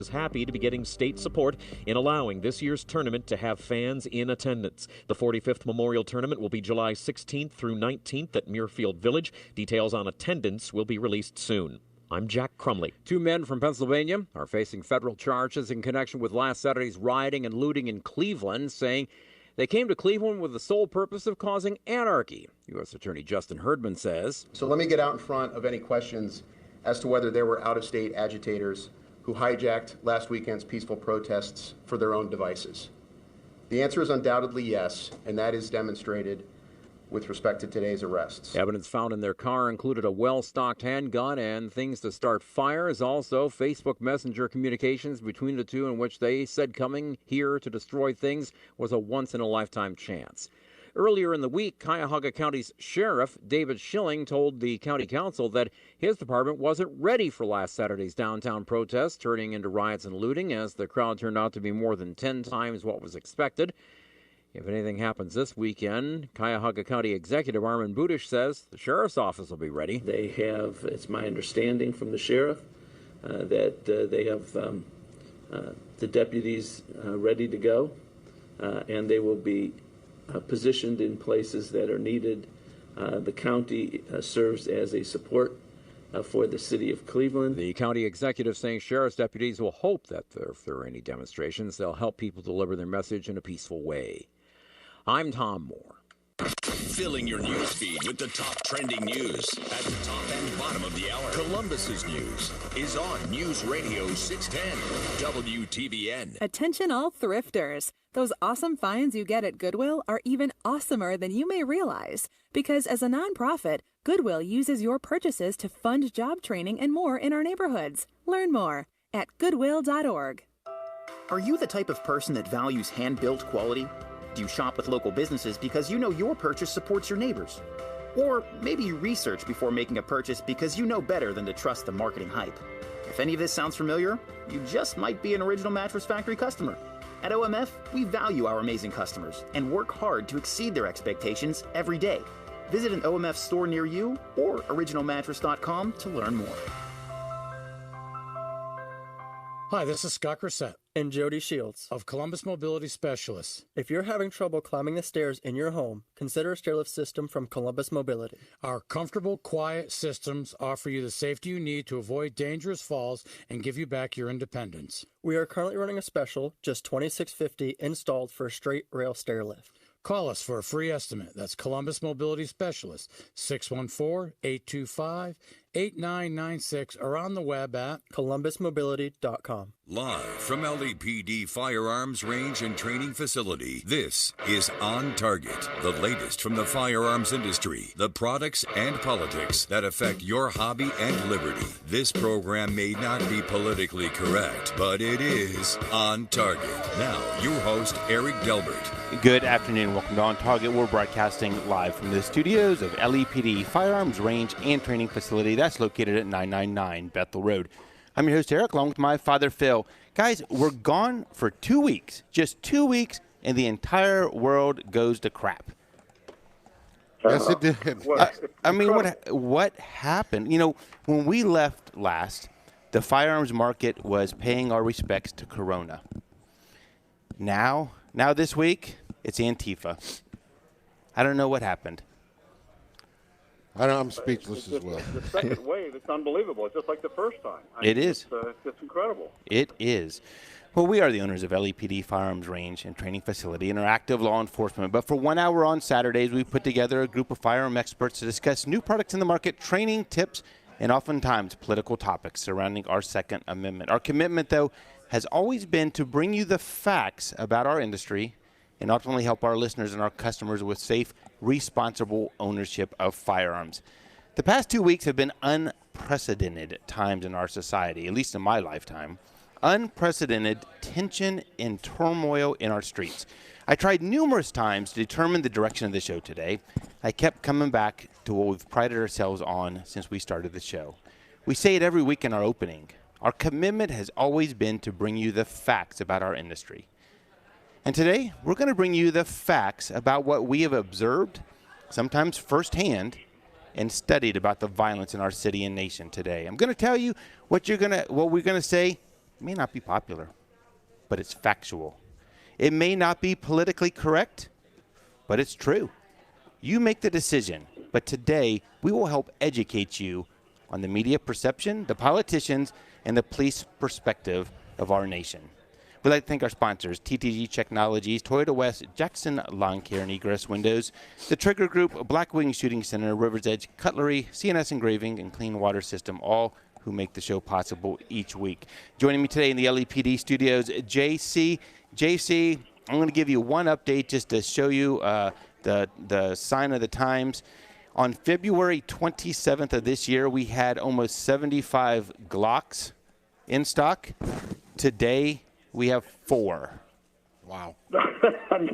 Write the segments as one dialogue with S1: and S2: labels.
S1: is happy to be getting state support in allowing this year's tournament to have fans in attendance. The 45th Memorial Tournament will be July 16th through 19th at Muirfield Village. Details on attendance will be released soon. I'm Jack Crumley.
S2: 2 men from Pennsylvania are facing federal charges in connection with last Saturday's rioting and looting in Cleveland, saying they came to Cleveland with the sole purpose of causing anarchy. U.S. Attorney Justin Herdman says.
S3: So let me get out in front of any questions as to whether there were out-of-state agitators who hijacked last weekend's peaceful protests for their own devices. The answer is undoubtedly yes, and that is demonstrated with respect to today's arrests.
S2: Evidence found in their car included a well-stocked handgun and things to start fires. Also, Facebook Messenger communications between the two in which they said coming here to destroy things was a once-in-a-lifetime chance. Earlier in the week, Cuyahoga County's Sheriff David Schilling told the County Council that his department wasn't ready for last Saturday's downtown protests, turning into riots and looting, as the crowd turned out to be more than 10 times what was expected. If anything happens this weekend, Cuyahoga County Executive Armin Budish says the Sheriff's Office will be ready.
S4: They have, it's my understanding from the Sheriff, that they have the deputies ready to go, and they will be positioned in places that are needed. The county serves as a support for the city of Cleveland.
S2: The county executive saying sheriff's deputies will hope that if there are any demonstrations, they'll help people deliver their message in a peaceful way. I'm Tom Moore.
S5: Filling your news feed with the top trending news at the top and bottom of the hour. Columbus's news is on News Radio 610 WTBN.
S6: Attention all thrifters. Those awesome finds you get at Goodwill are even awesomer than you may realize. Because as a nonprofit, Goodwill uses your purchases to fund job training and more in our neighborhoods. Learn more at goodwill.org.
S7: Are you the type of person that values hand-built quality? Do you shop with local businesses because you know your purchase supports your neighbors? Or maybe you research before making a purchase because you know better than to trust the marketing hype. If any of this sounds familiar, you just might be an Original Mattress Factory customer. At OMF, we value our amazing customers and work hard to exceed their expectations every day. Visit an OMF store near you or originalmattress.com to learn more.
S8: Hi, this is Scott Grissett
S9: and Jody Shields
S8: of Columbus Mobility Specialists.
S9: If you're having trouble climbing the stairs in your home, consider a stairlift system from Columbus Mobility.
S8: Our comfortable, quiet systems offer you the safety you need to avoid dangerous falls and give you back your independence.
S9: We are currently running a special, just $26.50 installed for a straight rail stairlift.
S8: Call us for a free estimate. That's Columbus Mobility Specialists, 614-825-8996, or on the web at
S9: columbusmobility.com.
S5: Live from LEPD Firearms Range and Training Facility, this is On Target, the latest from the firearms industry, the products and politics that affect your hobby and liberty. This program may not be politically correct, but it is On Target. Now, your host, Eric Delbert.
S10: Good afternoon. Welcome to On Target. We're broadcasting live from the studios of LEPD Firearms Range and Training Facility. That's located at 999 Bethel Road. I'm your host, Eric, along with my father, Phil. Guys, we're gone for 2 weeks, just 2 weeks, and the entire world goes to crap.
S11: Yes, it did.
S10: I mean, what happened? You know, when we left last, the firearms market was paying our respects to Corona. Now this week, it's Antifa. I don't know what happened.
S11: I'm speechless as well.
S12: The second wave, it's unbelievable. It's just like the first time.
S10: It is.
S12: It's incredible.
S10: It is. Well, we are the owners of LEPD Firearms Range and Training Facility and are active law enforcement. But for 1 hour on Saturdays, we put together a group of firearm experts to discuss new products in the market, training tips, and oftentimes political topics surrounding our Second Amendment. Our commitment, though, has always been to bring you the facts about our industry and ultimately help our listeners and our customers with safe, responsible ownership of firearms. The past 2 weeks have been unprecedented times in our society, at least in my lifetime. Unprecedented tension and turmoil in our streets. I tried numerous times to determine the direction of the show today. I kept coming back to what we've prided ourselves on since we started the show. We say it every week in our opening. Our commitment has always been to bring you the facts about our industry. And today, we're going to bring you the facts about what we have observed, sometimes firsthand, and studied about the violence in our city and nation today. I'm going to tell you what we're going to say may not be popular, but it's factual. It may not be politically correct, but it's true. You make the decision, but today we will help educate you on the media perception, the politicians, and the police perspective of our nation. We'd like to thank our sponsors, TTG Technologies, Toyota West, Jackson Lawn Care and Egress Windows, the Trigger Group, Black Wing Shooting Center, River's Edge Cutlery, CNS Engraving, and Clean Water System, all who make the show possible each week. Joining me today in the LEPD studios, JC. JC, I'm going to give you one update just to show you the sign of the times. On February 27th of this year, we had almost 75 Glocks in stock. Today, we have 4.
S11: Wow.
S12: Which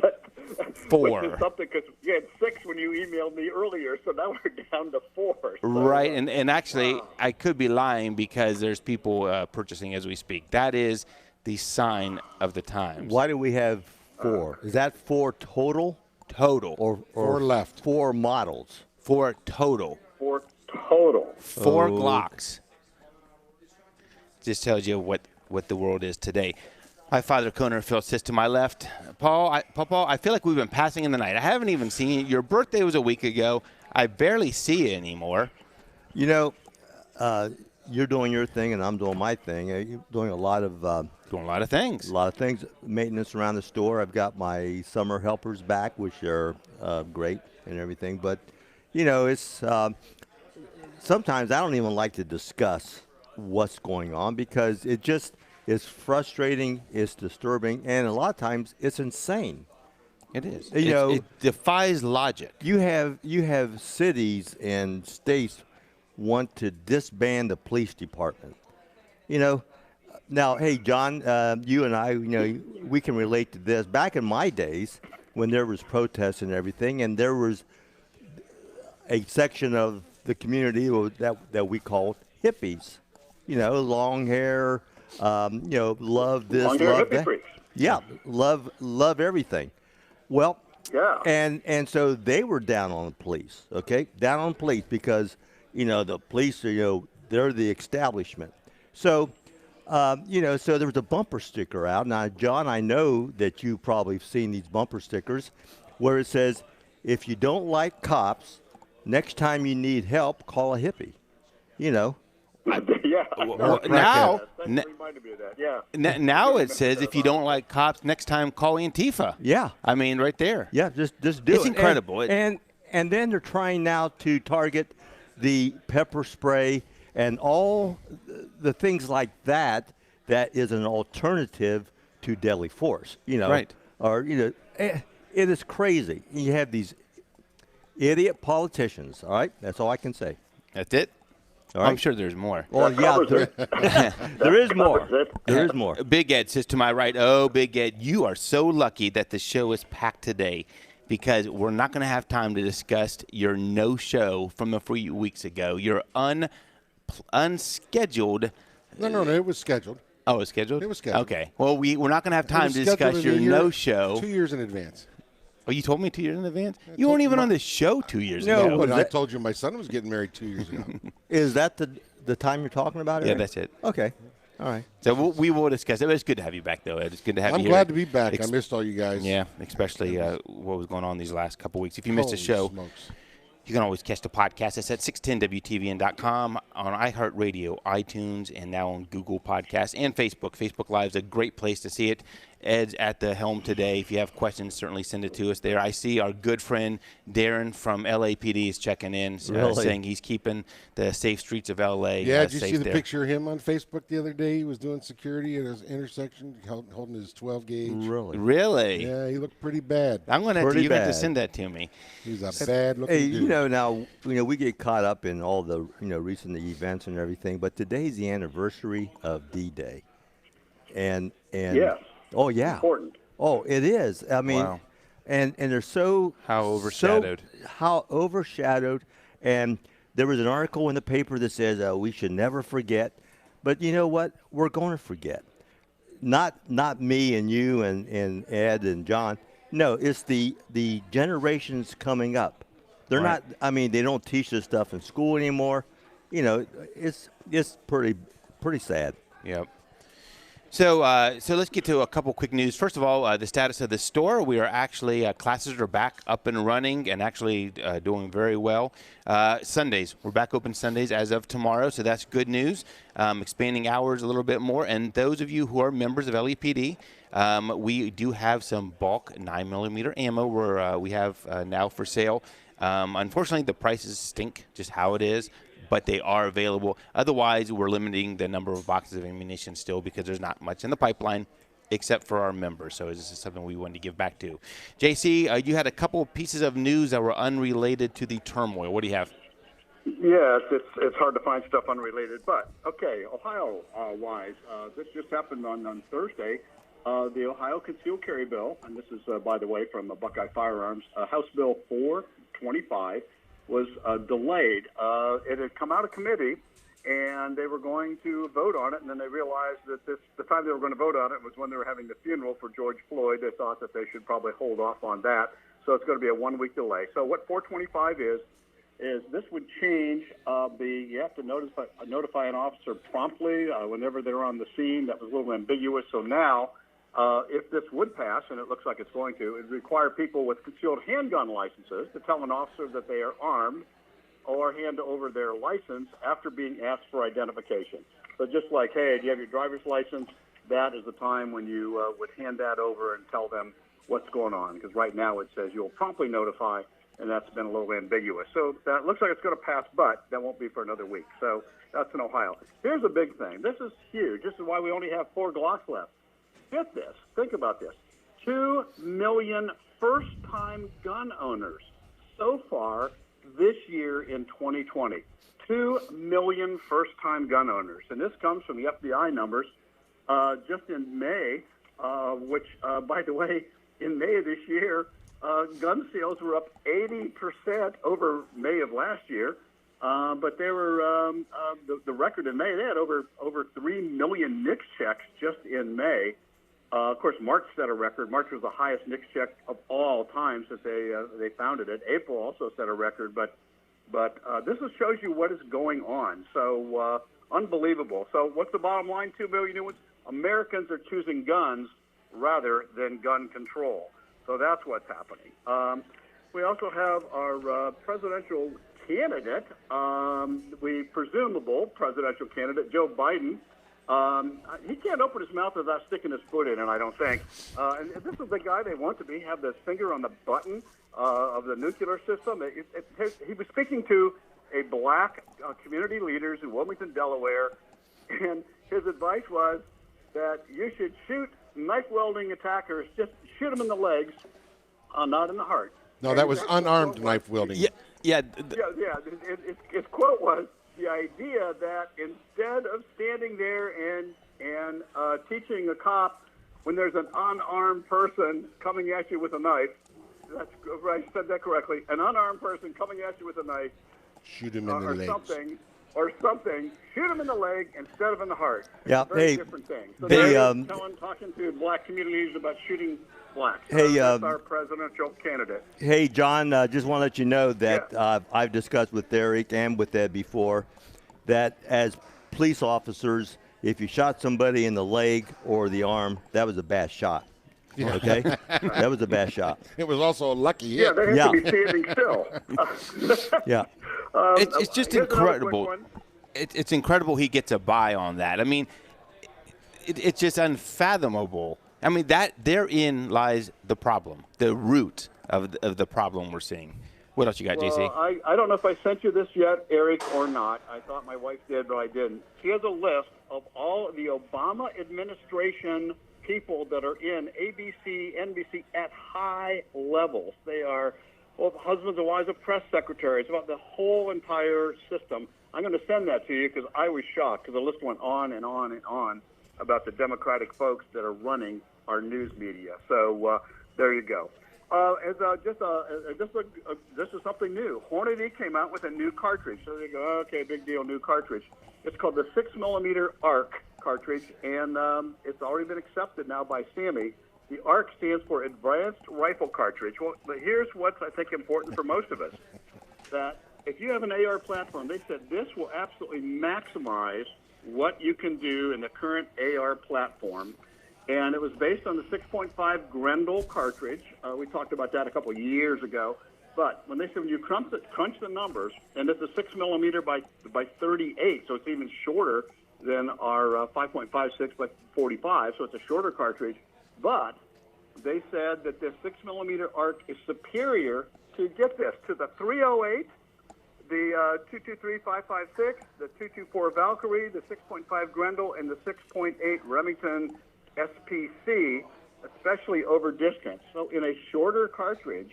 S10: 4.
S12: is something, because you had 6 when you emailed me earlier, so now we're down to 4. So,
S10: Right, and actually, I could be lying because there's people purchasing as we speak. That is the sign of the times.
S13: Why do we have 4? Is that 4 total?
S10: Total.
S13: Or
S11: 4 left.
S13: 4 models?
S10: 4 total.
S12: 4 total.
S10: 4 Glocks. Just tells you what the world is today. My father, Conor Phil, sits to my left. Paul, I feel like we've been passing in the night. I haven't even seen you. Your birthday was a week ago. I barely see you anymore.
S13: You know, you're doing your thing and I'm doing my thing. You're doing a lot of
S10: things.
S13: A lot of things. Maintenance around the store. I've got my summer helpers back, which are great and everything. But, you know, it's sometimes I don't even like to discuss what's going on because it just is frustrating, it's disturbing, and a lot of times it's insane.
S10: It is.
S13: It
S10: defies logic.
S13: You have cities and states want to disband the police department. You know, now, hey, John, you and I, we can relate to this. Back in my days, when there was protests and everything, and there was a section of the community that we called hippies. Long hair, love this,
S12: Long hair
S13: love
S12: hippie
S13: that.
S12: freaks.
S13: Yeah, love everything. Well,
S12: yeah,
S13: and so they were down on the police, okay? Down on the police because, the police are, they're the establishment. So, so there was a bumper sticker out. Now, John, I know that you probably have seen these bumper stickers where it says, if you don't like cops, next time you need help, call a hippie.
S12: yeah.
S10: Now,
S12: That reminded me of that. Yeah.
S10: Now it says if you don't like cops, next time call Antifa.
S13: Yeah.
S10: I mean, right there.
S13: Yeah, just do it.
S10: It's incredible.
S13: And then they're trying now to target the pepper spray and all the things like that is an alternative to deadly force,
S10: Right.
S13: Or, it is crazy. You have these idiot politicians, all right? That's all I can say.
S10: That's it?
S13: All right.
S10: I'm sure there's more.
S13: Well, yeah, there is more. There is more.
S10: Big Ed says to my right, oh, Big Ed, you are so lucky that the show is packed today because we're not going to have time to discuss your no-show from a few weeks ago, your unscheduled.
S11: No, it was scheduled.
S10: Oh, it was scheduled?
S11: It was scheduled.
S10: Okay. Well, we're not going to have time to discuss your no-show.
S11: 2 years in advance.
S10: Oh, you told me 2 years in advance? You weren't even on the show 2 years ago.
S11: No, but I told you my son was getting married 2 years ago.
S13: Is that the time you're talking about?
S10: Yeah, that's it.
S13: Okay. All right.
S10: So we will discuss it. It's good to have you back, though, Ed. It's good to have you
S11: I'm
S10: here.
S11: glad to be back. I missed all you guys.
S10: Yeah, especially what was going on these last couple weeks. If you missed a
S11: Holy
S10: show,
S11: smokes.
S10: you can always catch the podcast. It's at 610WTVN.com, on iHeartRadio, iTunes, and now on Google Podcasts and Facebook. Facebook Live is a great place to see it. Ed's at the helm today. If you have questions, certainly send it to us there. I see our good friend Darren from LAPD is checking in, saying he's keeping the safe streets of LA
S11: Yeah, did you
S10: safe
S11: see the
S10: there.
S11: picture of him on Facebook the other day? He was doing security at his intersection, holding his 12 gauge.
S10: Really?
S11: Yeah, he looked pretty bad.
S10: I'm going to have to send that to me.
S11: He's a bad looking
S13: Hey,
S11: dude.
S13: now we get caught up in all the recent events and everything, but today's the anniversary of D-Day, and
S12: Yes.
S13: Oh yeah.
S12: Important.
S13: Oh, it is. I mean,
S10: Wow.
S13: and they're so
S10: overshadowed.
S13: How overshadowed. And there was an article in the paper that says we should never forget. But you know what? We're going to forget. Not me and you and Ed and John. No, it's the generations coming up. They're not. I mean, they don't teach this stuff in school anymore. It's pretty sad.
S10: Yep. So let's get to a couple quick news. First of all, the status of the store. We are actually, classes are back up and running and actually doing very well. Sundays, we're back open Sundays as of tomorrow, so that's good news. Expanding hours a little bit more. And those of you who are members of LEPD, we do have some bulk 9mm ammo we have now for sale. Unfortunately, the prices stink, just how it is. But they are available. Otherwise, we're limiting the number of boxes of ammunition still because there's not much in the pipeline except for our members. So this is something we wanted to give back to. JC, you had a couple of pieces of news that were unrelated to the turmoil. What do you have?
S12: Yes, it's hard to find stuff unrelated. But, okay, Ohio-wise, this just happened on Thursday. The Ohio Concealed Carry Bill, and this is, by the way, from Buckeye Firearms, House Bill 425, was delayed. It had come out of committee, and they were going to vote on it, and then they realized that the time they were going to vote on it was when they were having the funeral for George Floyd. They thought that they should probably hold off on that, so it's going to be a one-week delay. So what 425 is this would change you have to notify an officer promptly whenever they're on the scene. That was a little ambiguous, so now if this would pass, and it looks like it's going to, it would require people with concealed handgun licenses to tell an officer that they are armed or hand over their license after being asked for identification. So just like, hey, do you have your driver's license? That is the time when you would hand that over and tell them what's going on, because right now it says you'll promptly notify, and that's been a little ambiguous. So that looks like it's going to pass, but that won't be for another week. So that's in Ohio. Here's a big thing. This is huge. This is why we only have 4 Glocks left. Get this. Think about this. 2 million first-time gun owners so far this year in 2020. 2 million first-time gun owners. And this comes from the FBI numbers just in May, which, by the way, in May of this year, gun sales were up 80% over May of last year. But they were the record in May. They had over 3 million NICS checks just in May. Of course, March set a record. March was the highest NICS check of all time since they founded it. April also set a record, but this shows you what is going on. So unbelievable. So what's the bottom line? 2 million new ones. Americans are choosing guns rather than gun control. So that's what's happening. We also have our presidential candidate, presumable presidential candidate, Joe Biden. He can't open his mouth without sticking his foot in it, I don't think. And this is the guy they want to have his finger on the button of the nuclear system. He was speaking to a black community leaders in Wilmington, Delaware, and his advice was that you should shoot knife welding attackers, just shoot them in the legs, not in the heart.
S11: No, that was unarmed knife wielding.
S10: Yeah.
S12: His quote was the idea that instead of standing there and teaching a cop when there's an unarmed person coming at you with a knife, that's right, I said that correctly, an unarmed person coming at you with a knife,
S11: shoot him in the legs.
S12: Something, shoot him in the leg instead of in the heart.
S13: Yeah,
S12: Very different thing. So talking to black communities about shooting blacks. That's our presidential candidate.
S13: Hey, John, just want to let you know that I've discussed with Eric and with Ed before that as police officers, if you shot somebody in the leg or the arm, that was a bad shot.
S11: Yeah.
S13: Okay? That was a bad shot.
S11: It was also a lucky hit.
S12: Yeah, they have to be standing still.
S13: Yeah.
S10: It's just incredible. It's incredible he gets a buy on that. I mean, it's just unfathomable. I mean, therein lies the problem, the root of the problem we're seeing. What else you got, JC?
S12: I don't know if I sent you this yet, Eric, or not. I thought my wife did, but I didn't. She has a list of all the Obama administration people that are in ABC, NBC at high levels. They are husbands and wives of press secretaries, about the whole entire system. I'm going to send that to you because I was shocked because the list went on and on and on about the Democratic folks that are running our news media. So there you go. This is something new. Hornady came out with a new cartridge. So they go, okay, big deal, new cartridge. It's called the 6mm ARC cartridge, and it's already been accepted now by SAMI. The ARC stands for Advanced Rifle Cartridge. Well, but here's what's, I think, important for most of us, that if you have an AR platform, they said this will absolutely maximize what you can do in the current AR platform. And it was based on the 6.5 Grendel cartridge. We talked about that a couple of years ago. But when they said when you crunch the numbers, and it's a 6 millimeter by 38, so it's even shorter than our 5.56 by 45, so it's a shorter cartridge. But they said that the 6 millimeter arc is superior to, get this, to the 308, the 223 556, the 224 Valkyrie, the 6.5 Grendel, and the 6.8 Remington SPC, especially over distance. So in a shorter cartridge,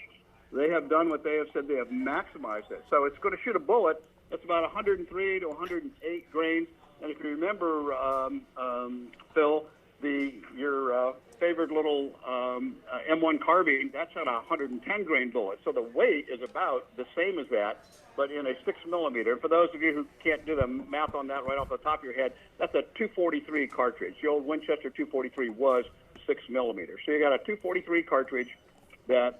S12: they have done what they have said. They have maximized it. So it's going to shoot a bullet that's about 103 to 108 grains. And if you remember, Phil, your favorite little M1 carbine, that's at a 110 grain bullet. So the weight is about the same as that, but in a 6 millimeter. For those of you who can't do the math on that right off the top of your head, that's a 243 cartridge. The old Winchester 243 was 6 millimeter. So you got a 243 cartridge that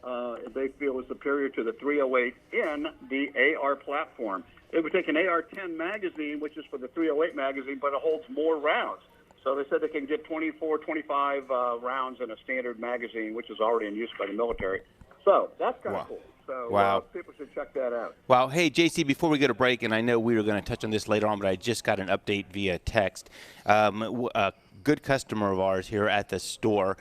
S12: they feel is superior to the 308 in the AR platform. It would take an AR-10 magazine, which is for the 308 magazine, but it holds more rounds. So they said they can get 24, 25 rounds in a standard magazine, which is already in use by the military. So that's kind of cool. So people should check that out.
S10: Wow. Hey, JC, before we go to break, and I know we were going to touch on this later on, but I just got an update via text. A good customer of ours here at the store,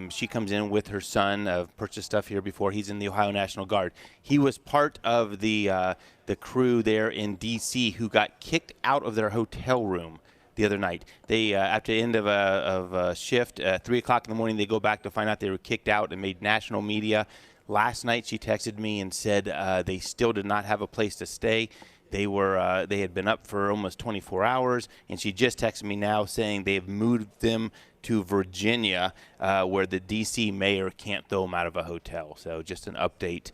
S10: she comes in with her son, purchased stuff here before. He's in the Ohio National Guard. He was part of the crew there in D.C. who got kicked out of their hotel room the other night. They, after the end of a shift, 3 o'clock in the morning, they go back to find out they were kicked out and made national media. Last night, she texted me and said they still did not have a place to stay. They had been up for almost 24 hours, and she just texted me now saying they've moved them to Virginia, where the D.C. mayor can't throw them out of a hotel. So just an update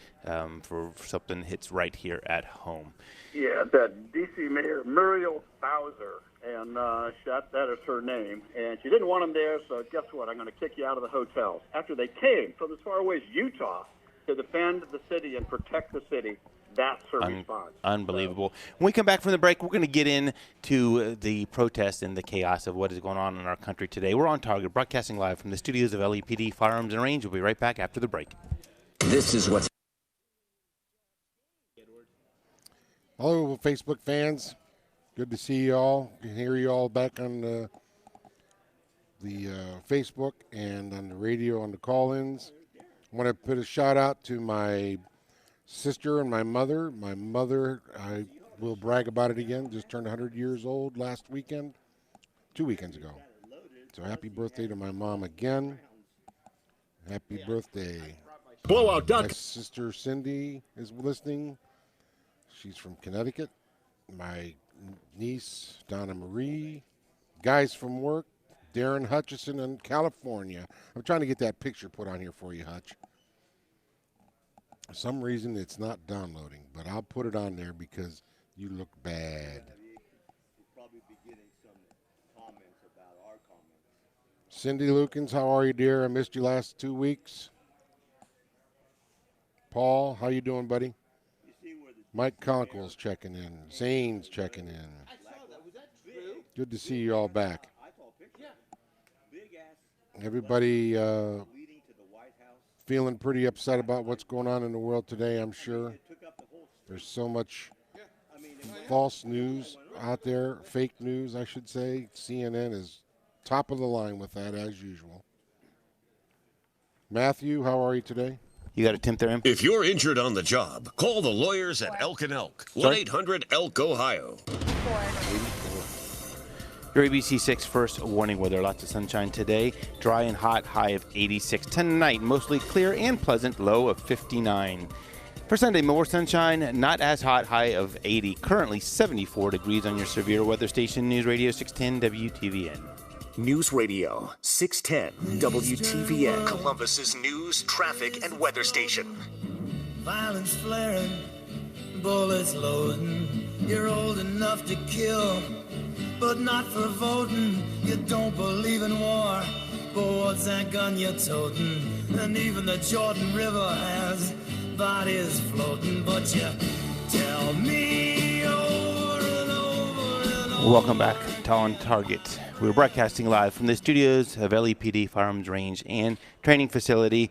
S10: for something that hits right here at home.
S12: Yeah, that D.C. Mayor Muriel Bowser, and that is her name. And she didn't want them there, so guess what? I'm going to kick you out of the hotels. After they came from as far away as Utah to defend the city and protect the city. That's her response.
S10: Unbelievable. When we come back from the break, we're going to get into the protests and the chaos of what is going on in our country today. We're on Target, broadcasting live from the studios of LEPD Firearms and Range. We'll be right back after the break.
S14: This is what's...
S11: Hello, Facebook fans. Good to see you all. Can hear you all back on the Facebook and on the radio on the call-ins. I want to put a shout out to my sister and my mother. My mother, I will brag about it again, just turned 100 years old last weekend, 2 weekends ago. So happy birthday to my mom again. Happy birthday.
S14: Blowout duck.
S11: My sister Cindy is listening. She's from Connecticut. My niece Donna Marie. Guys from work, Darren Hutchison in California. I'm trying to get that picture put on here for you, Hutch. For some reason, it's not downloading, but I'll put it on there because you look bad.
S15: You'll probably be getting some comments about our comments.
S11: Cindy Lukens, how are you, dear? I missed you last 2 weeks. Paul, how you doing, buddy? Mike Conkel's checking in. Zane's checking in.
S15: I saw that. Was that true?
S11: Good to see you all back.
S15: I saw a picture. Yeah. Big ass.
S11: Everybody feeling pretty upset about what's going on in the world today, I'm sure. There's so much false news out there, fake news, I should say. CNN is top of the line with that, as usual. Matthew, how are you today?
S10: You got a Tim there, Em?
S14: If you're injured on the job, call the lawyers at Elk & Elk. 1-800-ELK-OHIO.
S10: Your ABC6 first warning weather. Lots of sunshine today. Dry and hot, high of 86. Tonight, mostly clear and pleasant, low of 59. For Sunday, more sunshine, not as hot, high of 80. Currently 74 degrees on your severe weather station. News Radio 610 WTVN.
S16: News Radio 610 WTVN, Columbus's news, traffic, and weather station.
S17: Violence flaring, bullets loading. You're old enough to kill, but not for voting. You don't believe in war, but what's that gun you're toting? And even the Jordan River has bodies floating. But you tell me over and over and over.
S10: Welcome back to On Target. We're broadcasting live from the studios of LEPD Firearms Range and Training Facility.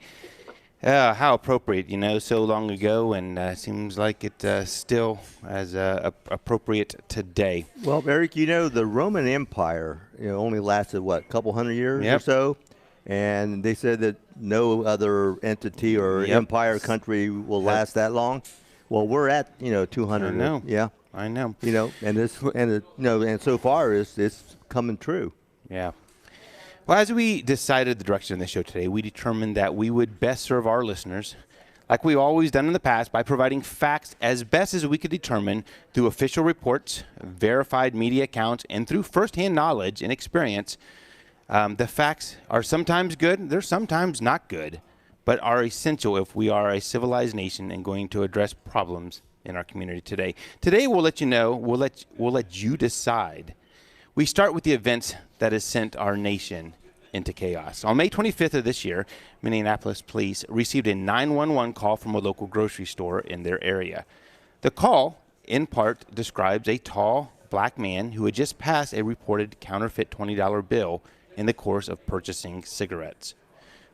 S10: How appropriate, so long ago, and seems like it still as appropriate today.
S13: Well, Eric, the Roman Empire only lasted, a couple hundred years or so? And they said that no other entity or empire country will last that long. Well, we're at, 200.
S10: I know.
S13: Yeah.
S10: I know.
S13: And so far it's coming true.
S10: Yeah. Well, as we decided the direction of the show today, we determined that we would best serve our listeners, like we've always done in the past, by providing facts as best as we could determine through official reports, verified media accounts, and through firsthand knowledge and experience. The facts are sometimes good, they're sometimes not good, but are essential if we are a civilized nation and going to address problems in our community today. Today, we'll let you know, we'll let you decide. We start with the events that has sent our nation into chaos. On May 25th of this year, Minneapolis police received a 911 call from a local grocery store in their area. The call, in part, describes a tall black man who had just passed a reported counterfeit $20 bill in the course of purchasing cigarettes.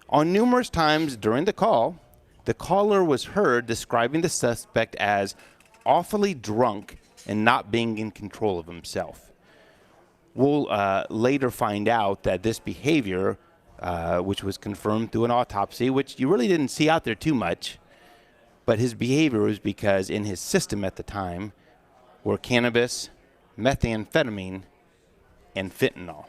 S10: On numerous times during the call, the caller was heard describing the suspect as awfully drunk and not being in control of himself. We'll later find out that this behavior, which was confirmed through an autopsy, which you really didn't see out there too much, but his behavior was because in his system at the time were cannabis, methamphetamine, and fentanyl.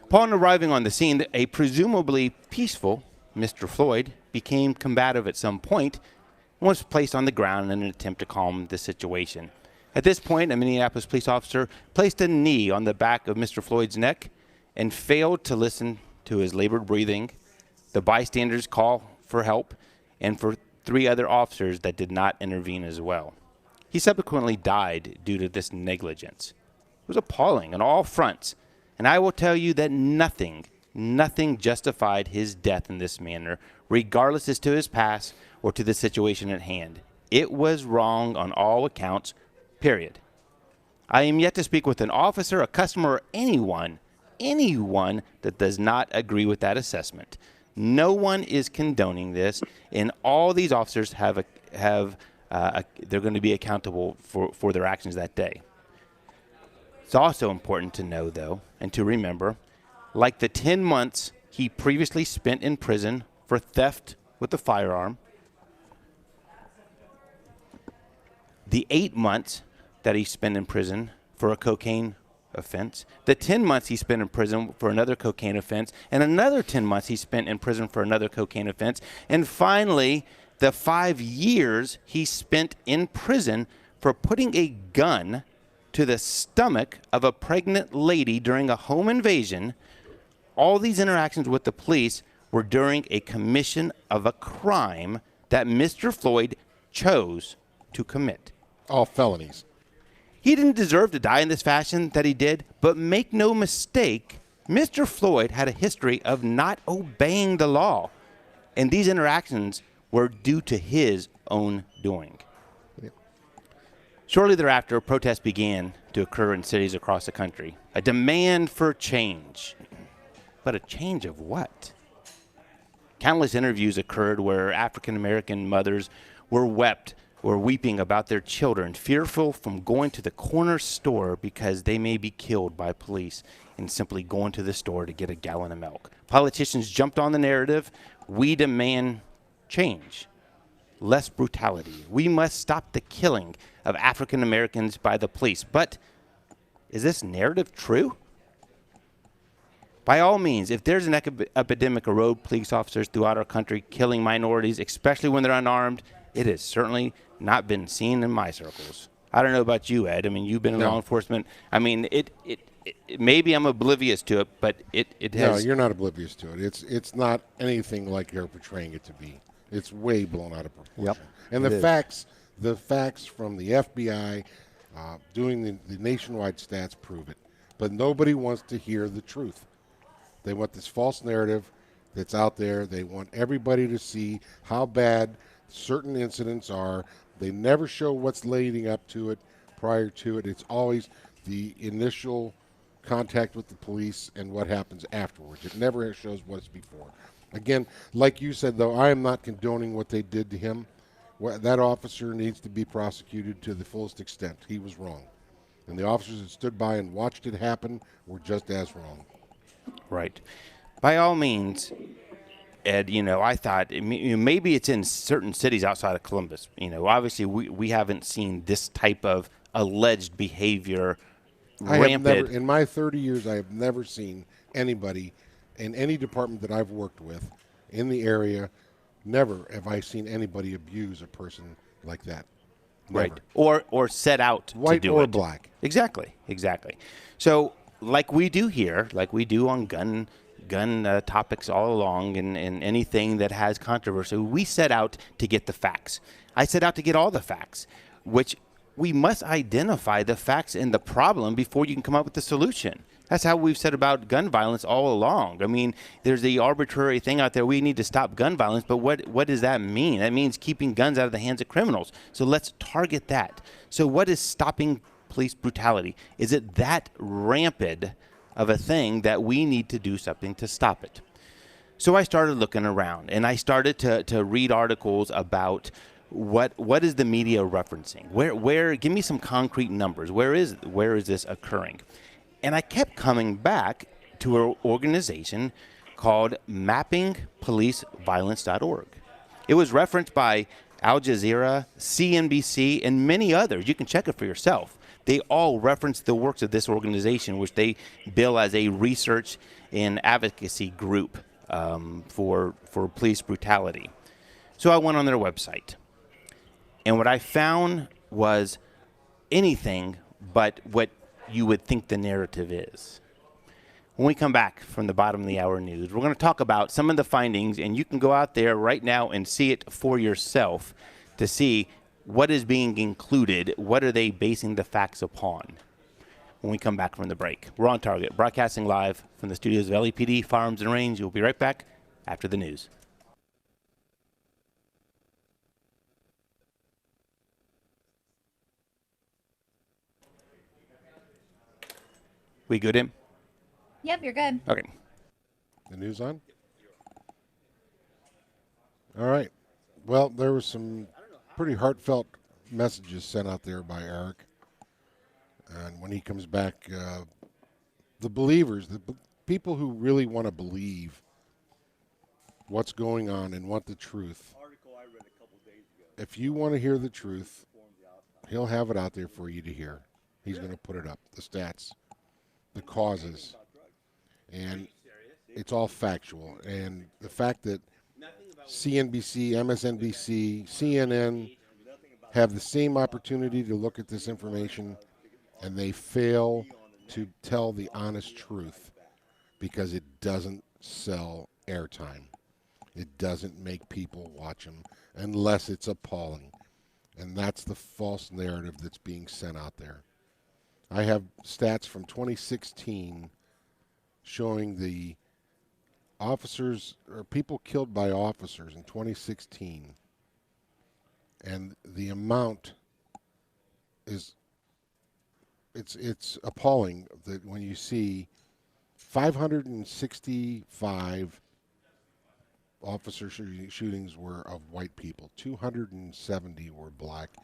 S10: Upon arriving on the scene, a presumably peaceful Mr. Floyd became combative at some point and was placed on the ground in an attempt to calm the situation. At this point, a Minneapolis police officer placed a knee on the back of Mr. Floyd's neck and failed to listen to his labored breathing, the bystanders' call for help, and for 3 other officers that did not intervene as well. He subsequently died due to this negligence. It was appalling on all fronts, and I will tell you that nothing justified his death in this manner, regardless as to his past or to the situation at hand. It was wrong on all accounts, period. I am yet to speak with an officer, a customer, or anyone that does not agree with that assessment. No one is condoning this, and all these officers they're going to be accountable for their actions that day. It's also important to know, though, and to remember, like the 10 months he previously spent in prison for theft with a firearm, the 8 months that he spent in prison for a cocaine offense, the 10 months he spent in prison for another cocaine offense, and another 10 months he spent in prison for another cocaine offense, and finally, the 5 years he spent in prison for putting a gun to the stomach of a pregnant lady during a home invasion. All these interactions with the police were during a commission of a crime that Mr. Floyd chose to commit.
S11: All felonies.
S10: He didn't deserve to die in this fashion that he did, but make no mistake, Mr. Floyd had a history of not obeying the law, and these interactions were due to his own doing. Shortly thereafter, protests began to occur in cities across the country. A demand for change. But a change of what? Countless interviews occurred where African-American mothers were weeping about their children, fearful from going to the corner store because they may be killed by police and simply going to the store to get a gallon of milk. Politicians jumped on the narrative. We demand change. Less brutality. We must stop the killing of African Americans by the police. But is this narrative true? By all means, if there's an epidemic of road police officers throughout our country killing minorities, especially when they're unarmed, it has certainly not been seen in my circles. I don't know about you, Ed. I mean, you've been in law enforcement. I mean, it maybe I'm oblivious to it, but it has.
S11: No, you're not oblivious to it. It's not anything like you're portraying it to be. It's way blown out of proportion.
S13: Yep.
S11: And the facts from the FBI doing the nationwide stats prove it. But nobody wants to hear the truth. They want this false narrative that's out there. They want everybody to see how bad certain incidents are. They never show what's leading up to it. prior to it. It's always the initial contact with the police and what happens afterwards. It never shows what's before. Again, like you said, though, I am not condoning what they did to him. That officer needs to be prosecuted to the fullest extent. He was wrong. And the officers that stood by and watched it happen were just as wrong.
S10: Right. By all means, Ed, I thought maybe it's in certain cities outside of Columbus. Obviously we haven't seen this type of alleged behavior rampant.
S11: In my 30 years, I have never seen anybody in any department that I've worked with in the area, never have I seen anybody abuse a person like that. Never.
S10: Right. Or set out to do it.
S11: White or black.
S10: Exactly. So like we do here, like we do on gun topics all along and anything that has controversy, we set out to get the facts. I set out to get all the facts, which we must identify the facts and the problem before you can come up with the solution. That's how we've said about gun violence all along. I mean, there's the arbitrary thing out there, we need to stop gun violence, but what does that mean? That means keeping guns out of the hands of criminals. So let's target that. So what is stopping police brutality? Is it that rampant of a thing that we need to do something to stop it? So I started looking around, and I started to read articles about what is the media referencing? Where give me some concrete numbers. Where is this occurring? And I kept coming back to an organization called mappingpoliceviolence.org. It was referenced by Al Jazeera, CNBC, and many others. You can check it for yourself. They all reference the works of this organization, which they bill as a research and advocacy group for police brutality. So I went on their website, and what I found was anything but what you would think the narrative is. When we come back from the bottom of the hour news, we're going to talk about some of the findings, and you can go out there right now and see it for yourself to see what is being included, what are they basing the facts upon. When we come back from the break, we're on Target, broadcasting live from the studios of LAPD Firearms and Range. We'll be right back after the news. We good, Em?
S18: Yep, you're good.
S10: Okay.
S11: The news on? All right. Well, there was some pretty heartfelt messages sent out there by Eric. And when he comes back, the believers, the people who really want to believe what's going on and want the truth, if you want to hear the truth, he'll have it out there for you to hear. He's going to put it up, the stats, the causes, and it's all factual. And the fact that CNBC, MSNBC, CNN have the same opportunity to look at this information, and they fail to tell the honest truth because it doesn't sell airtime. It doesn't make people watch them unless it's appalling. And that's the false narrative that's being sent out there. I have stats from 2016 showing the officers or people killed by officers in 2016. And the amount is it's appalling that when you see 565 officer shootings were of white people, 270 were black,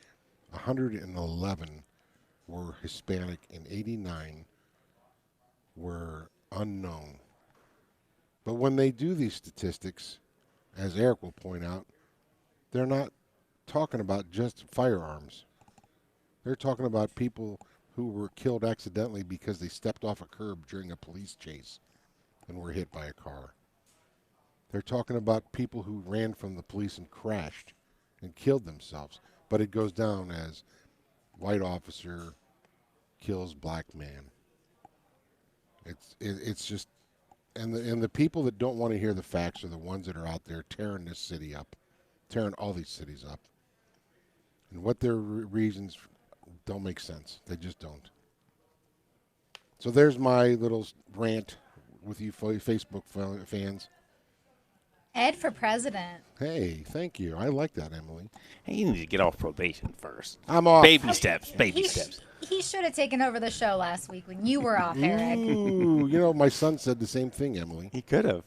S11: 111 were Hispanic, and 89 were unknown. But when they do these statistics, as Eric will point out, they're not talking about just firearms. They're talking about people who were killed accidentally because they stepped off a curb during a police chase and were hit by a car. They're talking about people who ran from the police and crashed and killed themselves. But it goes down as white officer kills black man. It's just, and the people that don't want to hear the facts are the ones that are out there tearing this city up, tearing all these cities up. And what their reasons don't make sense. They just don't. So there's my little rant with you Facebook fans.
S18: Ed for president.
S11: Hey, thank you. I like that, Emily.
S10: Hey, you need to get off probation first.
S11: I'm off.
S10: Baby steps, baby steps.
S18: He should have taken over the show last week when you were off, Eric.
S11: Ooh, my son said the same thing, Emily.
S10: He could have.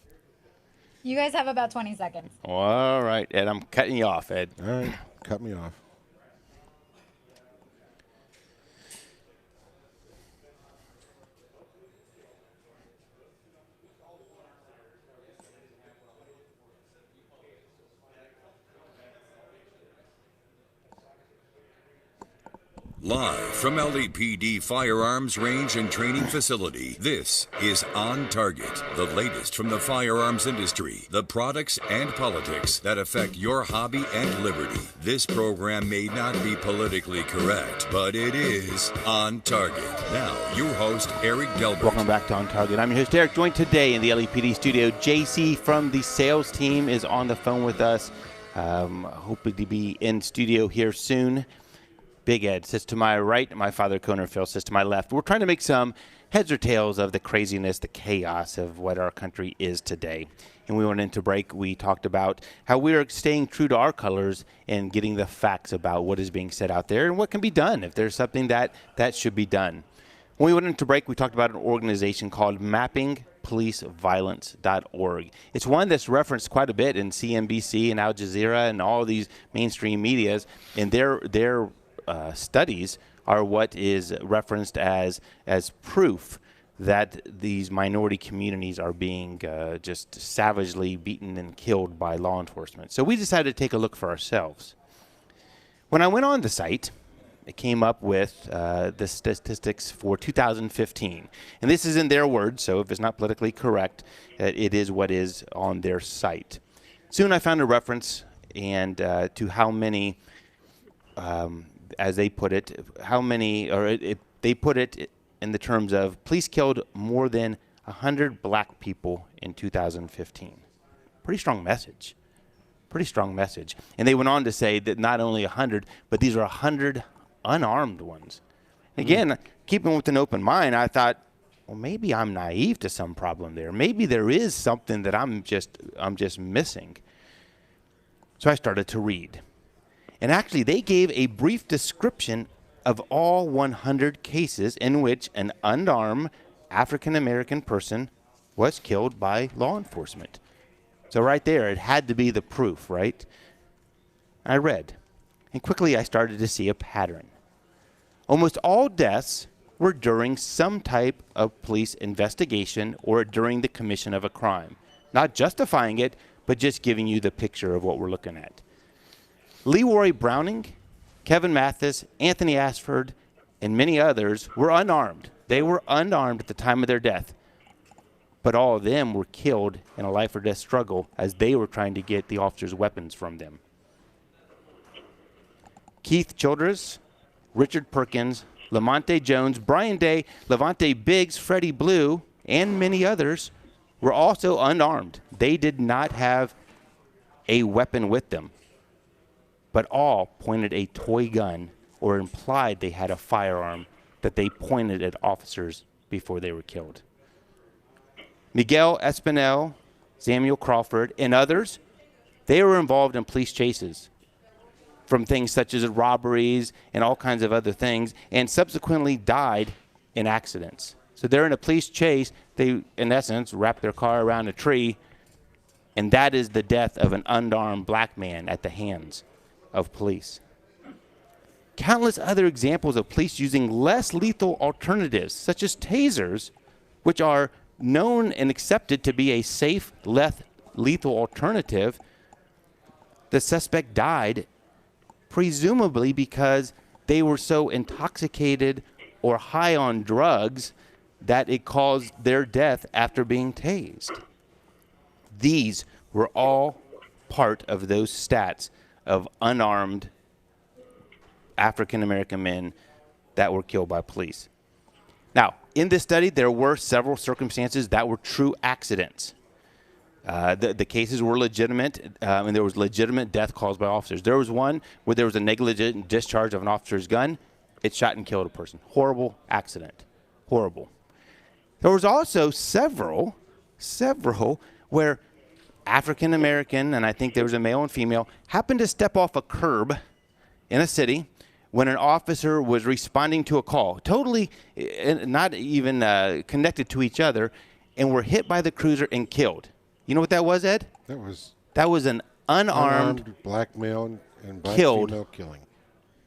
S18: You guys have about 20 seconds.
S10: All right, Ed, I'm cutting you off, Ed.
S11: All right, cut me off.
S5: Live from LAPD Firearms Range and Training Facility, this is On Target, the latest from the firearms industry, the products and politics that affect your hobby and liberty. This program may not be politically correct, but it is On Target. Now, your host, Eric Delbert.
S10: Welcome back to On Target. I'm your host, Eric, joined today in the LAPD studio. JC from the sales team is on the phone with us. Hoping to be in studio here soon. Big Ed sits to my right. My father, Conor Phil, sits to my left. We're trying to make some heads or tails of the craziness, the chaos of what our country is today. And we went into break. We talked about how we are staying true to our colors and getting the facts about what is being said out there and what can be done if there's something that should be done. When we went into break, we talked about an organization called mappingpoliceviolence.org. It's one that's referenced quite a bit in CNBC and Al Jazeera and all these mainstream medias, and their studies are what is referenced as proof that these minority communities are being just savagely beaten and killed by law enforcement. So we decided to take a look for ourselves. When I went on the site, it came up with the statistics for 2015. And this is in their words, so if it's not politically correct, it is what is on their site. Soon I found a reference and to how many as they put it, they put it in the terms of police killed more than 100 black people in 2015. Pretty strong message. And they went on to say that not only 100, but these are 100 unarmed ones. Again, keeping with an open mind, I thought, well, maybe I'm naive to some problem there. Maybe there is something that I'm just missing. So I started to read. And actually, they gave a brief description of all 100 cases in which an unarmed African-American person was killed by law enforcement. So right there, it had to be the proof, right? I read, and quickly I started to see a pattern. Almost all deaths were during some type of police investigation or during the commission of a crime. Not justifying it, but just giving you the picture of what we're looking at. Leroy Browning, Kevin Mathis, Anthony Ashford, and many others were unarmed. They were unarmed at the time of their death. But all of them were killed in a life or death struggle as they were trying to get the officers' weapons from them. Keith Childress, Richard Perkins, Lamonte Jones, Brian Day, Levante Biggs, Freddie Blue, and many others were also unarmed. They did not have a weapon with them, but all pointed a toy gun or implied they had a firearm that they pointed at officers before they were killed. Miguel Espinel, Samuel Crawford, and others, they were involved in police chases from things such as robberies and all kinds of other things, and subsequently died in accidents. So they're in a police chase. They, in essence, wrap their car around a tree, and that is the death of an unarmed black man at the hands of police. Countless other examples of police using less lethal alternatives, such as tasers, which are known and accepted to be a safe, less lethal alternative. The suspect died presumably because they were so intoxicated or high on drugs that it caused their death after being tased. These were all part of those stats of unarmed African-American men that were killed by police. Now, in this study, there were several circumstances that were true accidents. The cases were legitimate, and there was legitimate death caused by officers. There was one where there was a negligent discharge of an officer's gun. It shot and killed a person. Horrible accident. Horrible. There was also several where African American, and I think there was a male and female, happened to step off a curb in a city when an officer was responding to a call, totally not even connected to each other, and were hit by the cruiser and killed. You know what that was, Ed? That was an unarmed
S11: black male and black
S10: killed
S11: female killing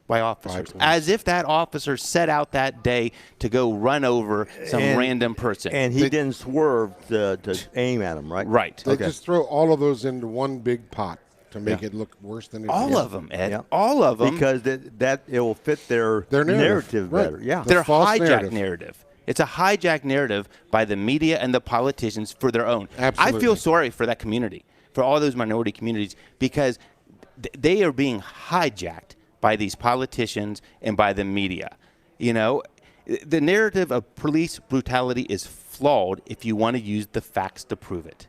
S10: by officers, as if that officer set out that day to go run over some random person.
S13: And he didn't swerve to aim at him, right?
S10: Right.
S11: They just throw all of those into one big pot to make it look worse than it is.
S10: All of them, Ed. All of them.
S13: Because that it will fit their narrative better.
S11: Right.
S13: Yeah.
S10: Their hijacked narrative. It's a hijacked narrative by the media and the politicians for their own.
S11: Absolutely.
S10: I feel sorry for that community, for all those minority communities, because they are being hijacked by these politicians and by the media. You know, the narrative of police brutality is flawed if you want to use the facts to prove it.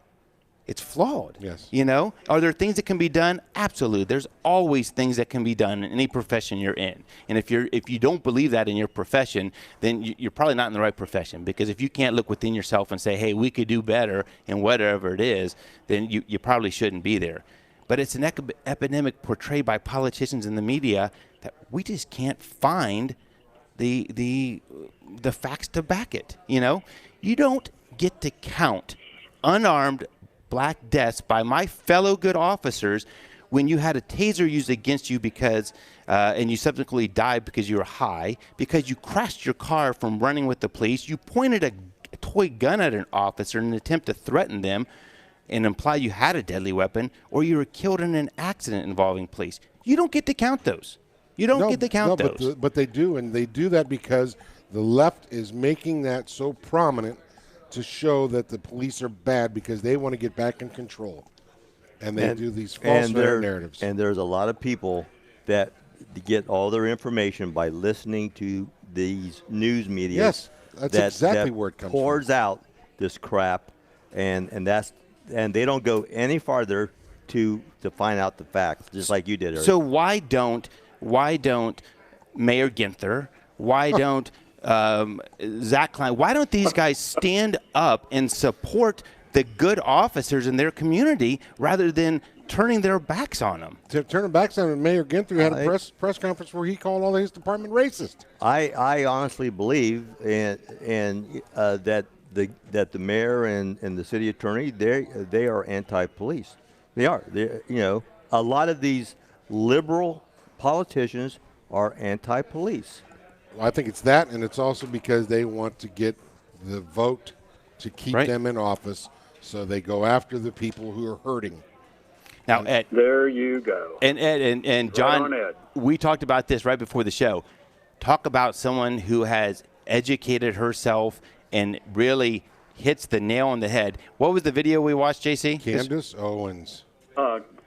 S10: It's flawed.
S11: Yes.
S10: You know, are there things that can be done? Absolutely. There's always things that can be done in any profession you're in. And if you don't believe that in your profession, then you're probably not in the right profession. Because if you can't look within yourself and say, hey, we could do better in whatever it is, then you probably shouldn't be there. But it's an epidemic portrayed by politicians and the media that we just can't find the facts to back it. You know, you don't get to count unarmed black deaths by my fellow good officers when you had a taser used against you because and you subsequently died because you were high, because you crashed your car from running with the police, you pointed a toy gun at an officer in an attempt to threaten them and imply you had a deadly weapon, or you were killed in an accident involving police. You don't get to count those. You don't get to count those.
S11: But they do, and they do that because the left is making that so prominent to show that the police are bad because they want to get back in control. And they do these false narratives.
S13: And there's a lot of people that get all their information by listening to these news media.
S11: Yes, that's exactly where it comes from.
S13: Pours out this crap, and they don't go any farther to find out the facts, just like you did, Eric.
S10: So why don't Mayor Ginther, why don't Zach Klein, why don't these guys stand up and support the good officers in their community rather than turning their backs on them?
S11: Turning backs on them. Mayor Ginther had a press conference where he called all his department racist.
S13: I honestly believe that the mayor and the city attorney, they are anti-police. They are. A lot of these liberal politicians are anti-police.
S11: Well, I think it's that, and it's also because they want to get the vote to keep them in office, so they go after the people who are hurting.
S10: Now, Ed.
S12: There you go.
S10: And Ed and John,
S12: right on, Ed.
S10: We talked about this right before the show. Talk about someone who has educated herself and really hits the nail on the head. What was the video we watched, JC?
S11: Candace Owens.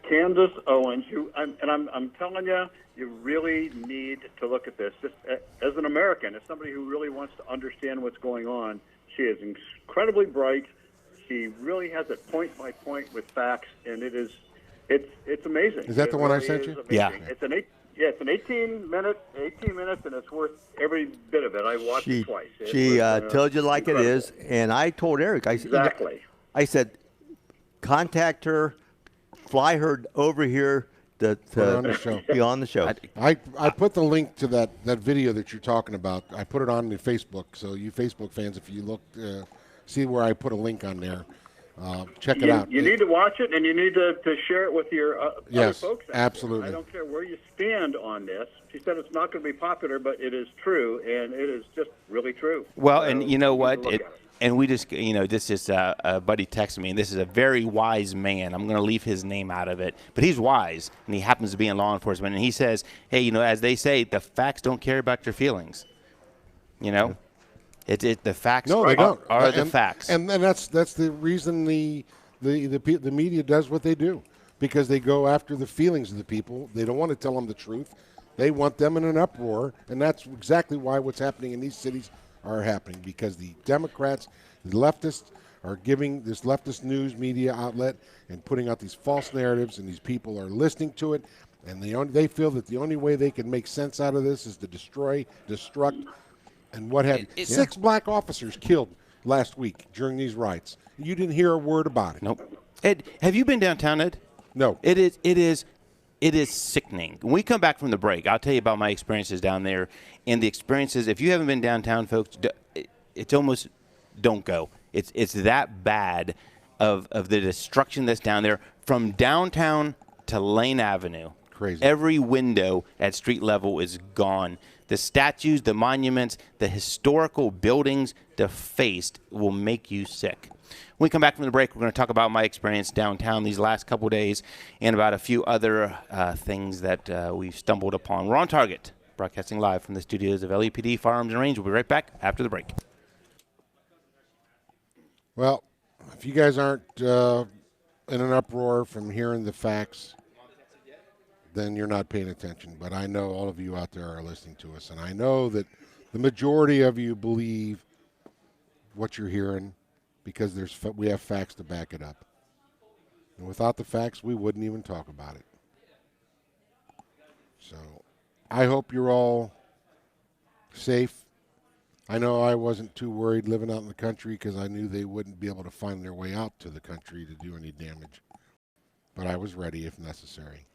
S12: Candace Owens. I'm telling you, you really need to look at this. Just as an American, as somebody who really wants to understand what's going on, she is incredibly bright. She really has it point by point with facts, and it's amazing.
S11: Is that the one I sent you?
S10: Yeah.
S12: It's an 18 minutes, and it's worth every bit of it. I watched it twice.
S13: She tells you like it is, and I told Eric, I said, contact her, fly her over here to be on the show.
S11: I put the link to that video that you're talking about. I put it on the Facebook, so you Facebook fans, if you look, see where I put a link on there. Check it out.
S12: You need to watch it, and you need to share it with your other folks.
S11: Absolutely.
S12: I don't care where you stand on this. She said it's not going to be popular, but it is true, and it is just really true.
S10: Well, and you know what? And we just, this is a buddy texted me, and this is a very wise man. I'm going to leave his name out of it. But he's wise, and he happens to be in law enforcement. And he says, hey, as they say, the facts don't care about your feelings. The facts
S11: they don't.
S10: are the facts.
S11: And that's the reason the media does what they do, because they go after the feelings of the people. They don't want to tell them the truth. They want them in an uproar, and that's exactly why what's happening in these cities are happening, because the Democrats, the leftists, are giving this leftist news media outlet and putting out these false narratives, and these people are listening to it, and they feel that the only way they can make sense out of this is to destroy, destruct, and what have you. 6 black officers killed last week during these riots. You didn't hear a word about it.
S10: Nope. Ed, have you been downtown, Ed?
S11: No.
S10: It is sickening. When we come back from the break, I'll tell you about my experiences down there. And the experiences, if you haven't been downtown, folks, it's almost don't go. It's that bad of the destruction that's down there from downtown to Lane Avenue.
S11: Crazy.
S10: Every window at street level is gone. The statues, the monuments, the historical buildings defaced will make you sick. When we come back from the break, we're going to talk about my experience downtown these last couple days and about a few other things that we've stumbled upon. We're on Target, broadcasting live from the studios of LEPD Firearms and Range. We'll be right back after the break.
S11: Well, if you guys aren't in an uproar from hearing the facts, then you're not paying attention. But I know all of you out there are listening to us, and I know that the majority of you believe what you're hearing because we have facts to back it up. And without the facts, we wouldn't even talk about it. So I hope you're all safe. I know I wasn't too worried living out in the country because I knew they wouldn't be able to find their way out to the country to do any damage. But I was ready if necessary.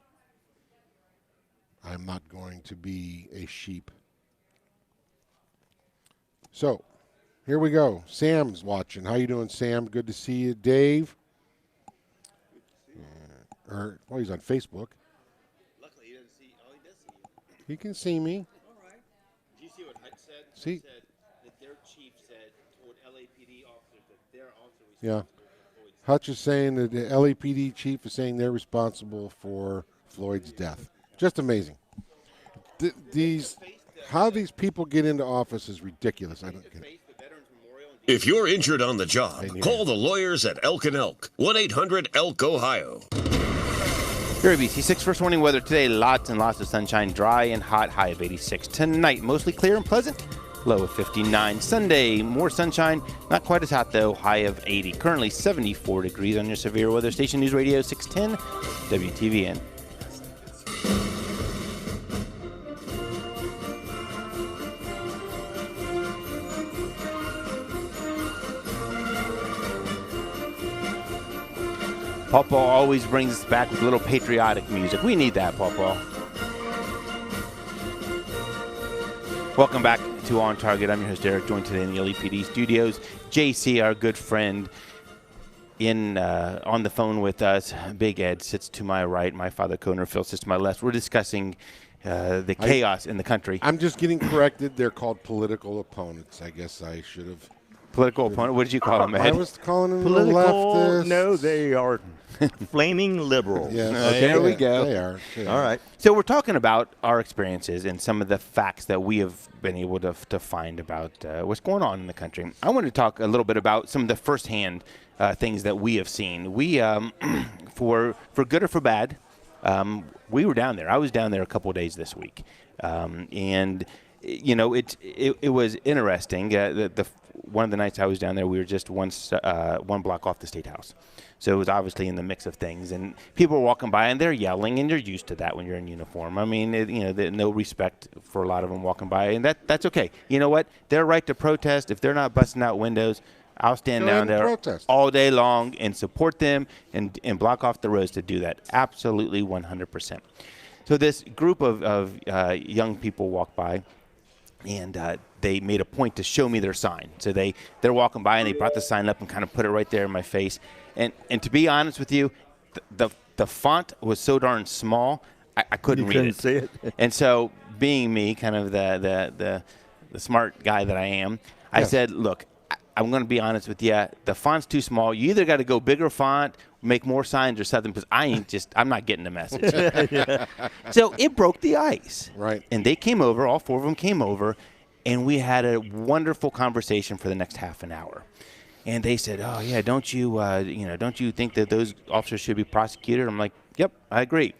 S11: I'm not going to be a sheep. So, here we go. Sam's watching. How you doing, Sam? Good to see you. Dave? He's on Facebook.
S10: Luckily, he doesn't see. Oh, he does see you.
S11: He can see me.
S10: All right. Did you see what Hutch said?
S11: See?
S10: He said that their chief said told LAPD officers that they're also responsible
S11: Yeah.
S10: for Floyd's death.
S11: Hutch is saying that the LAPD chief is saying they're responsible for Floyd's death. Just amazing. How these people get into office is ridiculous. I don't get it.
S14: If you're injured on the job, call the lawyers at Elk & Elk. 1-800-ELK, Ohio.
S10: Here at BC6 first warning weather today. Lots and lots of sunshine, dry and hot, high of 86. Tonight, mostly clear and pleasant, low of 59. Sunday, more sunshine, not quite as hot though, high of 80. Currently 74 degrees on your severe weather station. News Radio 610 WTVN. Pawpaw always brings us back with a little patriotic music. We need that, Pawpaw. Welcome back to On Target. I'm your host, Eric, joined today in the LEPD studios. JC, our good friend, on the phone with us. Big Ed sits to my right. My father, Coner, Phil sits to my left. We're discussing the chaos in the country.
S11: I'm just getting corrected. They're called political opponents. I guess I should have.
S10: Political opponent? What did you call them, Ed?
S11: I was calling them
S13: Political,
S11: leftists.
S13: no, they are flaming liberals.
S11: Yes.
S10: Okay, there we go.
S11: They are.
S13: All right.
S10: So we're talking about our experiences and some of the facts that we have been able to find about what's going on in the country. I want to talk a little bit about some of the firsthand things that we have seen. We, for good or for bad, we were down there. I was down there a couple of days this week, and you know it was interesting. One of the nights I was down there, we were just one block off the State House. So it was obviously in the mix of things. And people were walking by, and they're yelling, and you're used to that when you're in uniform. I mean, no respect for a lot of them walking by, and that's okay. You know what? Their right to protest, if they're not busting out windows, I'll stand down there all day long and support them and block off the roads to do that. Absolutely 100%. So this group of young people walked by, and they made a point to show me their sign. So they're walking by, and they brought the sign up and kind of put it right there in my face. And to be honest with you, the font was so darn small, I couldn't read it.
S13: You couldn't see it.
S10: And so being me, kind of the smart guy that I am, I said, look, I'm going to be honest with you. The font's too small. You either got to go bigger font, make more signs or something, because I'm not getting the message.
S13: Yeah.
S10: So it broke the ice.
S11: Right.
S10: And they came over, all four of them came over, and we had a wonderful conversation for the next half an hour. And they said, oh, yeah, don't you think that those officers should be prosecuted? I'm like, yep, I agree.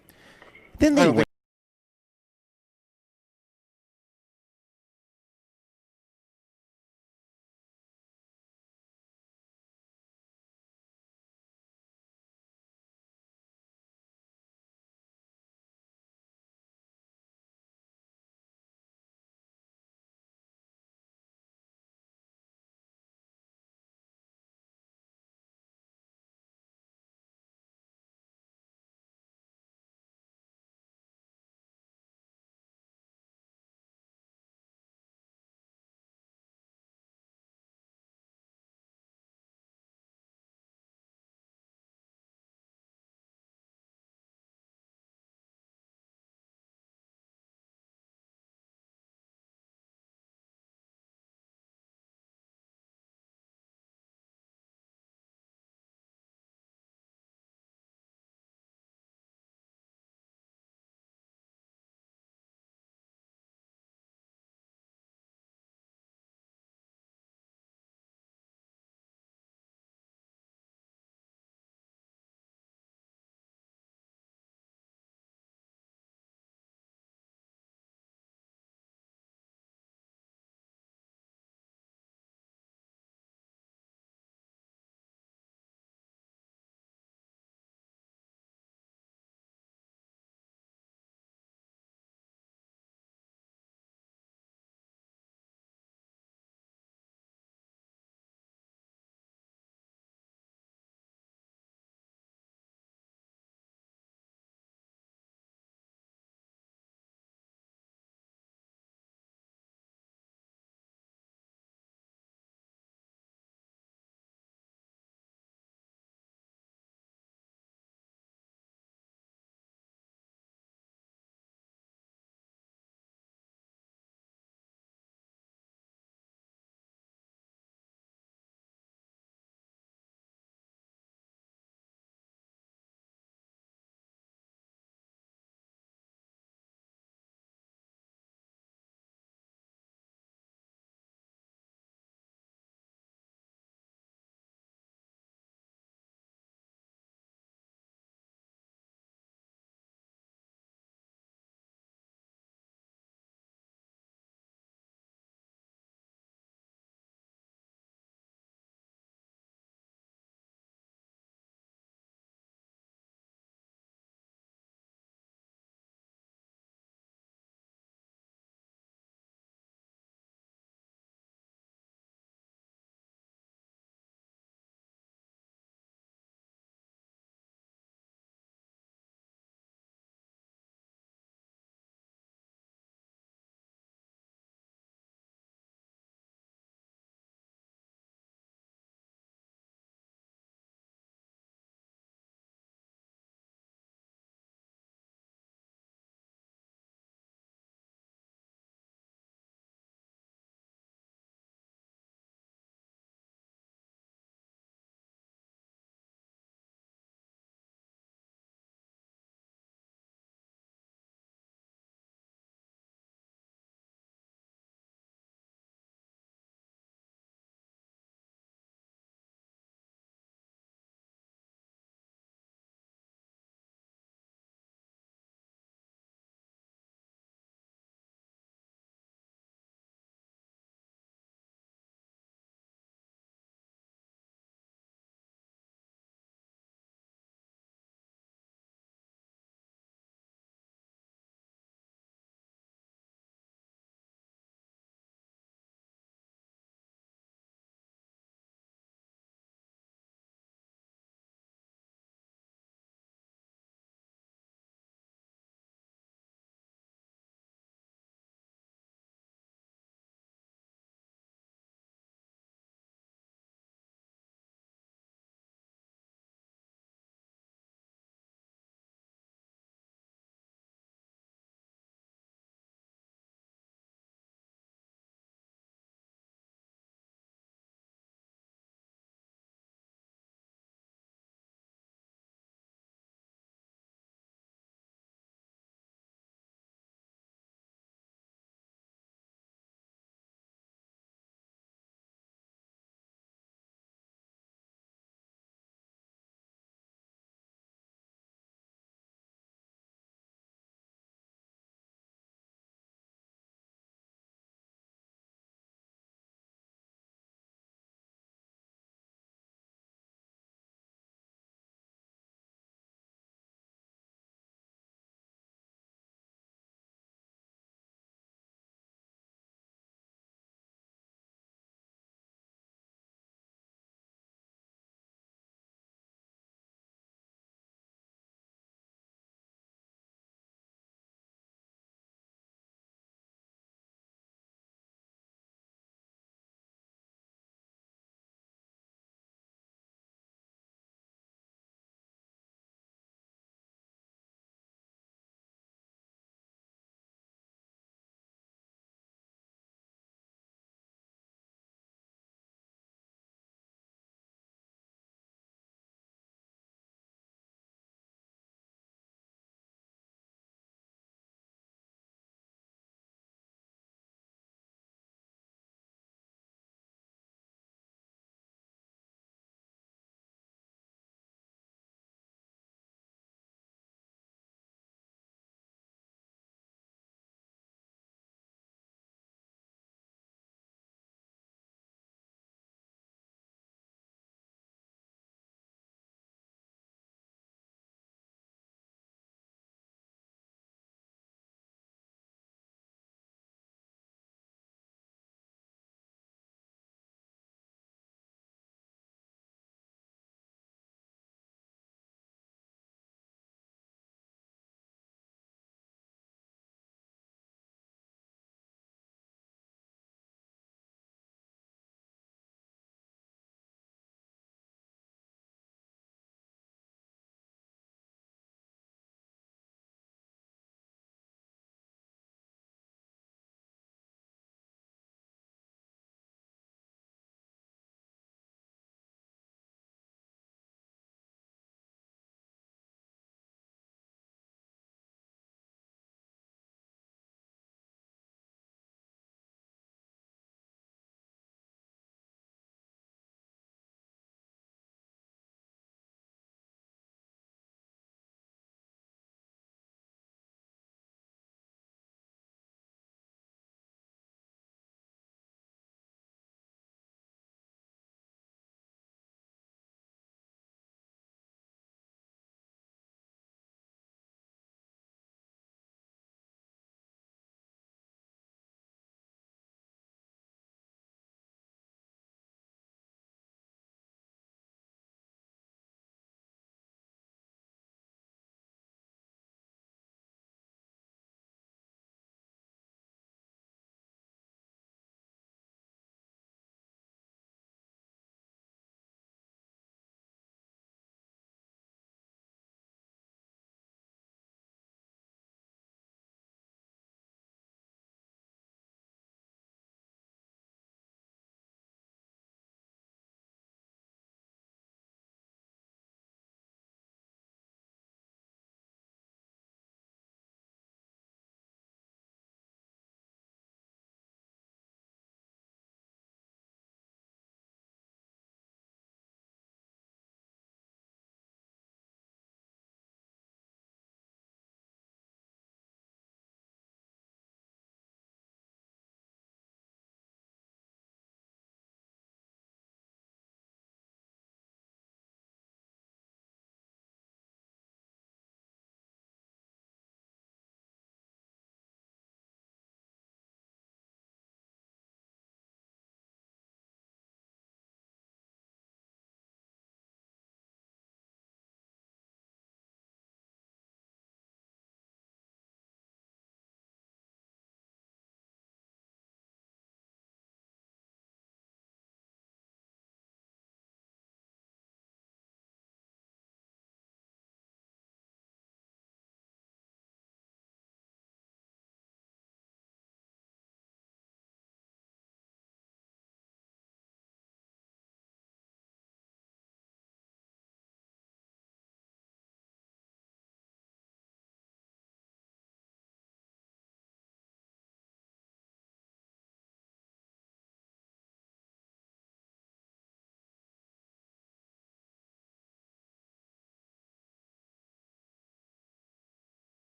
S10: Then they went